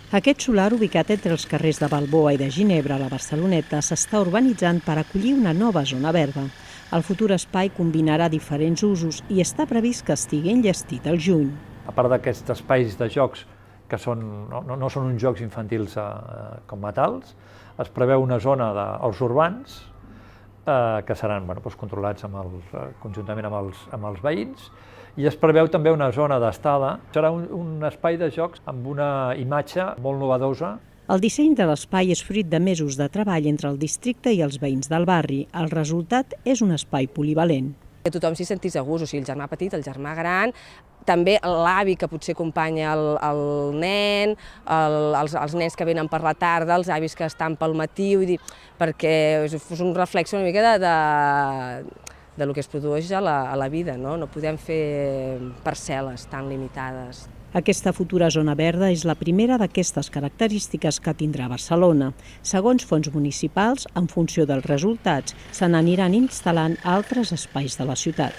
Aquest solar, ubicat entre els carrers de Balboa i de Ginebra, a la Barceloneta, s'està urbanitzant per acollir una nova zona verda. El futur espai combinarà diferents usos i està previst que estigui enllestit al juny. A part d'aquests espais de jocs, que no són uns jocs infantils com a tals, es preveu una zona dels urbans que seran controlats conjuntament amb els veïns, i es preveu també una zona d'estada. Serà un espai de jocs amb una imatge molt novedosa. El disseny de l'espai és fruit de mesos de treball entre el districte i els veïns del barri. El resultat és un espai polivalent. Que tothom s'hi sentís a gust, o sigui, el germà petit, el germà gran, també l'avi que potser acompanya el nen, els nens que venen per la tarda, els avis que estan pel matí, vull dir, perquè fos un reflex una mica del que es produeix a la vida, no? No podem fer parcel·les tan limitades. Aquesta futura zona verda és la primera d'aquestes característiques que tindrà Barcelona. Segons fons municipals, en funció dels resultats, se n'aniran instal·lant altres espais de la ciutat.